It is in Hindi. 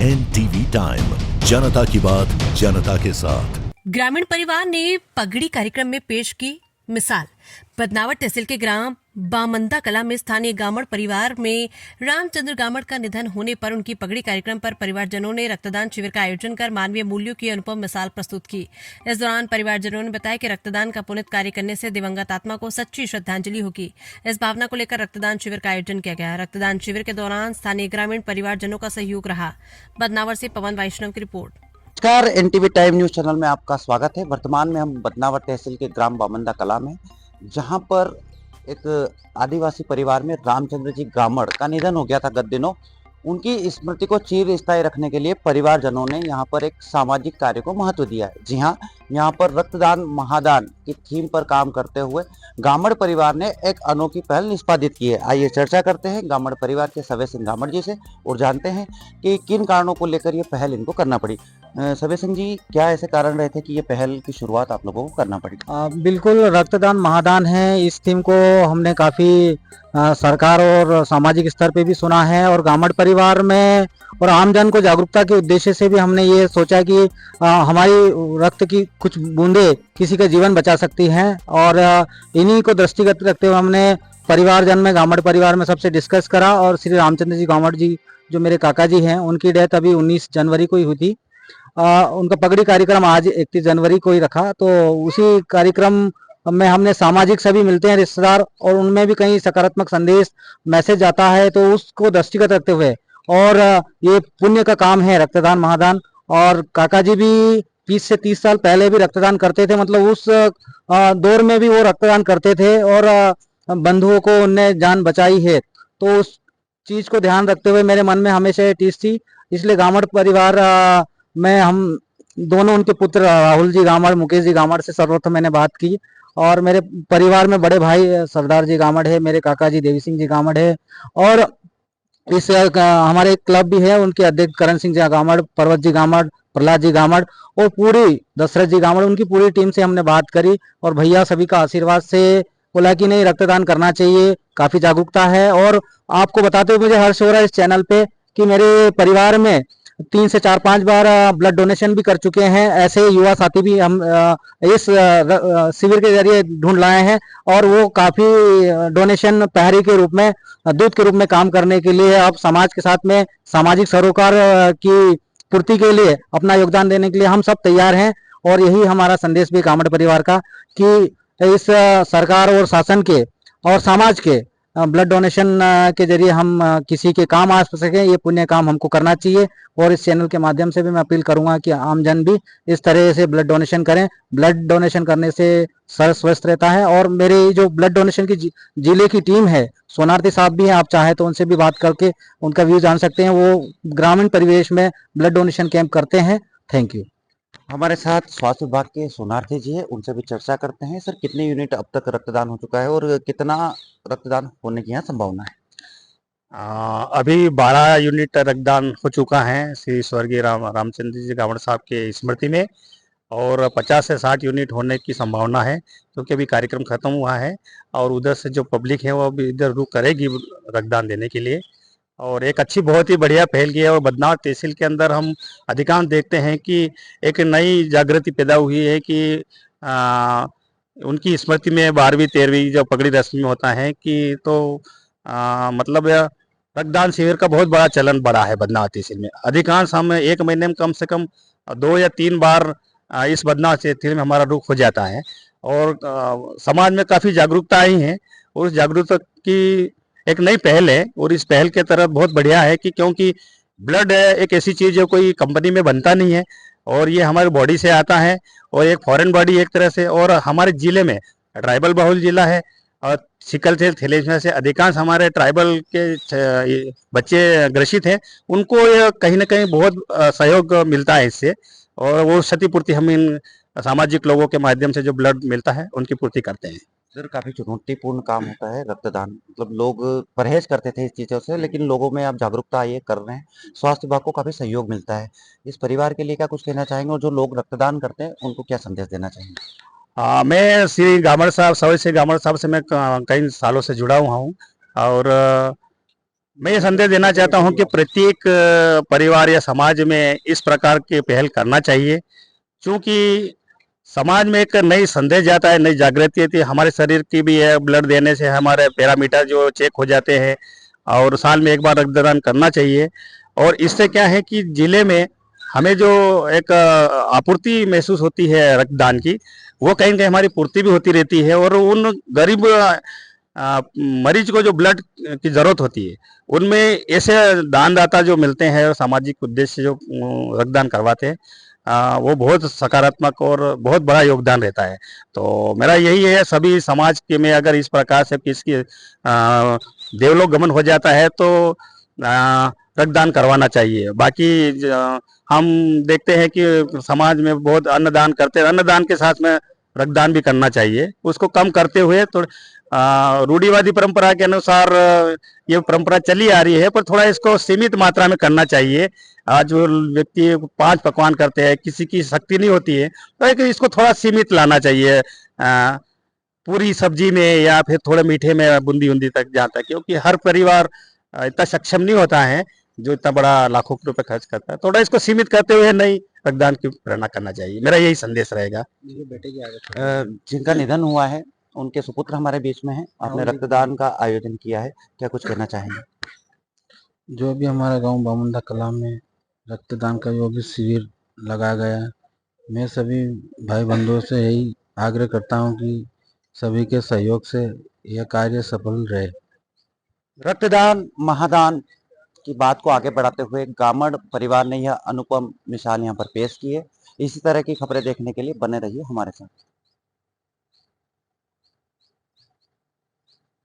NTV टाइम, जनता की बात जनता के साथ। ग्रामीण परिवार ने पगड़ी कार्यक्रम में पेश की मिसाल। बदनावर तहसील के ग्राम बामंदा कला में स्थानीय गामड़ परिवार में रामचंद्र गामड़ का निधन होने पर उनकी पगड़ी कार्यक्रम पर परिवारजनों ने रक्तदान शिविर का आयोजन कर मानवीय मूल्यों की अनुपम मिसाल प्रस्तुत की। इस दौरान परिवारजनों ने बताया कि रक्तदान का पुनित कार्य करने से दिवंगत आत्मा को सच्ची श्रद्धांजलि होगी। इस भावना को लेकर रक्तदान शिविर का आयोजन किया गया। रक्तदान शिविर के दौरान स्थानीय ग्रामीण परिवारजनों का सहयोग रहा। बदनावर से पवन वैष्णव की रिपोर्ट। नमस्कार, एनटीवी टाइम न्यूज चैनल में आपका स्वागत है। वर्तमान में हम बदनावर तहसील के ग्राम बामंदा कला में, जहां पर एक आदिवासी परिवार में रामचंद्र जी गामड़ का निधन हो गया था गत दिनों। उनकी स्मृति को चिरस्थायी रखने के लिए परिवारजनों ने यहां पर एक सामाजिक कार्य को महत्व दिया है। जी हां, यहां पर रक्तदान महादान की थीम पर काम करते हुए गामड़ परिवार ने एक अनोखी पहल निष्पादित की है। आइए चर्चा करते हैं गामड़ परिवार के सवे सिंह गामड़ जी से और जानते हैं कि किन कारणों को लेकर ये पहल इनको करना पड़ी। सवे सिंह जी, क्या ऐसे कारण रहे थे कि ये पहल की शुरुआत आप लोगों को करना पड़ी? बिल्कुल, रक्तदान महादान है। इस थीम को हमने काफ़ी सरकार और सामाजिक स्तर पे भी सुना है और गामड़ परिवार में और आमजन को जागरूकता के उद्देश्य से भी हमने ये सोचा कि हमारी रक्त की कुछ बूंदे किसी का जीवन बचा सकती हैं और इन्हीं को दृष्टिगत रखते हुए हमने परिवारजन में गामड़ परिवार में सबसे डिस्कस करा और श्री रामचंद्र जी गामड़ जी जो मेरे काका जी हैं, उनकी डेथ अभी 19 जनवरी को ही हुई थी। उनका पगड़ी कार्यक्रम आज 31 जनवरी को ही रखा, तो उसी कार्यक्रम में हमने सामाजिक सभी मिलते हैं रिश्तेदार और उनमें भी कहीं सकारात्मक संदेश मैसेज आता है, तो उसको दृष्टिगत रखते हुए और ये पुण्य का काम है रक्तदान महादान। और काका जी भी 20 से 30 साल पहले भी रक्तदान करते थे, मतलब उस दौर में भी वो रक्तदान करते थे और बंधुओं को उनने जान बचाई है। तो उस चीज को ध्यान रखते हुए मेरे मन में हमेशा ये टीस थी, इसलिए गामड़ परिवार में हम दोनों उनके पुत्र राहुल जी गामड़, मुकेश जी गामड़ से सर्वप्रथम मैंने बात की और मेरे परिवार में बड़े भाई सरदार जी गामड़ है, मेरे काका जी देवी सिंह जी गामड़ है और इस हमारे एक क्लब भी है, उनके अध्यक्ष करण सिंह जी गामड़, पर्वत जी गामड़, प्रहलाद जी गामड़ और पूरी दशरथ जी गामड़, उनकी पूरी टीम से हमने बात करी और भैया सभी का आशीर्वाद से बोला कि नहीं, रक्तदान करना चाहिए, काफी जागरूकता है। और आपको बताते हुए मुझे हर्ष हो रहा है इस चैनल पे कि मेरे परिवार में 3 से 4-5 बार ब्लड डोनेशन भी कर चुके हैं। ऐसे युवा साथी भी हम इस शिविर के जरिए ढूंढ लाए हैं और वो काफी डोनेशन पहरी के रूप में, दूध के रूप में काम करने के लिए, अब समाज के साथ में सामाजिक सरोकार की पूर्ति के लिए अपना योगदान देने के लिए हम सब तैयार हैं। और यही हमारा संदेश भी गामड़ परिवार का कि इस सरकार और शासन के और समाज के ब्लड डोनेशन के जरिए हम किसी के काम आ सके, ये पुण्य काम हमको करना चाहिए। और इस चैनल के माध्यम से भी मैं अपील करूंगा कि आमजन भी इस तरह से ब्लड डोनेशन करें। ब्लड डोनेशन करने से शरीर स्वस्थ रहता है। और मेरे जो ब्लड डोनेशन की जिले की टीम है, सोनार्थी साहब भी हैं, आप चाहे तो उनसे भी बात करके उनका व्यू जान सकते हैं। वो ग्रामीण परिवेश में ब्लड डोनेशन कैंप करते हैं। Thank you. हमारे साथ स्वास्थ्य विभाग के सोनार्थी जी है, उनसे भी चर्चा करते हैं। सर, कितने यूनिट अब तक रक्तदान हो चुका है और कितना रक्तदान होने की यहाँ संभावना है? अभी 12 यूनिट रक्तदान हो चुका है श्री स्वर्गीय रामचंद्र जी गामड़ साहब के स्मृति में और 50 से 60 यूनिट होने की संभावना है, क्योंकि अभी कार्यक्रम खत्म हुआ है और उधर से जो पब्लिक है वो अभी इधर रुक करेगी रक्तदान देने के लिए। और एक अच्छी, बहुत ही बढ़िया पहल की है। और बदनावर तहसील के अंदर हम अधिकांश देखते हैं कि एक नई जागृति पैदा हुई है कि उनकी स्मृति में 12वीं 13वीं जो पगड़ी रस्म में होता है कि तो मतलब रक्तदान शिविर का बहुत बड़ा चलन बढ़ा है बदनावर तहसील में। अधिकांश हम एक महीने में कम से कम 2 या 3 बार इस बदनावर तहसील में हमारा रुख हो जाता है और समाज में काफ़ी जागरूकता आई है और उस जागरूकता की एक नई पहल है। और इस पहल के तरफ बहुत बढ़िया है कि क्योंकि ब्लड एक ऐसी चीज़ जो कोई कंपनी में बनता नहीं है और ये हमारी बॉडी से आता है और एक फॉरेन बॉडी एक तरह से। और हमारे जिले में ट्राइबल बहुल जिला है और सिकल सेल थैलेसीमिया से अधिकांश हमारे ट्राइबल के बच्चे ग्रसित हैं, उनको ये कहीं ना कहीं बहुत सहयोग मिलता है इससे और वो क्षतिपूर्ति हम इन सामाजिक लोगों के माध्यम से जो ब्लड मिलता है उनकी पूर्ति करते हैं। सर, काफी चुनौतीपूर्ण काम होता है रक्तदान, मतलब लोग परहेज करते थे इस चीजों से, लेकिन लोगों में अब जागरूकता आई है, कर रहे हैं। स्वास्थ्य विभाग को काफी सहयोग मिलता है। इस परिवार के लिए क्या कुछ कहना चाहेंगे और जो लोग रक्तदान करते हैं उनको क्या संदेश देना चाहेंगे? मैं श्री गामड़ साहब, सवे से गामड़ साहब से मैं कई सालों से जुड़ा हुआ हूँ और मैं ये संदेश देना चाहता हूं कि प्रत्येक परिवार या समाज में इस प्रकार की पहल करना चाहिए, क्योंकि समाज में एक नई संदेश जाता है, नई जागृति आती है। हमारे शरीर की भी है, ब्लड देने से हमारे पैरामीटर जो चेक हो जाते हैं, और साल में एक बार रक्तदान करना चाहिए। और इससे क्या है कि जिले में हमें जो एक आपूर्ति महसूस होती है रक्तदान की, वो कहीं न कहीं हमारी पूर्ति भी होती रहती है। और उन गरीब मरीज को जो ब्लड की जरूरत होती है, उनमें ऐसे दानदाता जो मिलते हैं और सामाजिक उद्देश्य से जो रक्तदान करवाते हैं, वो बहुत सकारात्मक और बहुत बड़ा योगदान रहता है। तो मेरा यही है, सभी समाज के में अगर इस प्रकार से किसकी देवलोक गमन हो जाता है तो रक्तदान करवाना चाहिए। बाकी हम देखते हैं कि समाज में बहुत अन्नदान करते हैं, अन्नदान के साथ में रक्तदान भी करना चाहिए। उसको कम करते हुए तो रूढ़िवादी परंपरा के अनुसार ये परंपरा चली आ रही है, पर थोड़ा इसको सीमित मात्रा में करना चाहिए। आज वो व्यक्ति 5 पकवान करते हैं, किसी की शक्ति नहीं होती है, तो इसको थोड़ा सीमित लाना चाहिए, पूरी सब्जी में या फिर थोड़े मीठे में बूंदी बूंदी तक जाता है, क्योंकि हर परिवार इतना सक्षम नहीं होता है जो इतना बड़ा लाखों रुपए खर्च करता है। थोड़ा इसको सीमित करते हुए नई रक्तदान की प्रेरणा करना चाहिए। मेरा यही संदेश रहेगा। जिनका निधन हुआ है उनके सुपुत्र हमारे बीच में हैं। आपने रक्तदान का आयोजन किया है, क्या कुछ कहना चाहेंगे? जो भी हमारे गांव बामुंदा कला में रक्तदान का जो भी शिविर लगाया गया है, मैं सभी भाई बंधुओं से यही आग्रह करता हूं कि सभी के सहयोग से यह कार्य सफल रहे। रक्तदान महादान की बात को आगे बढ़ाते हुए गामड़ परिवार ने यह अनुपम मिसाल यहाँ पर पेश की है। इसी तरह की खबरें देखने के लिए बने रहिए हमारे साथ।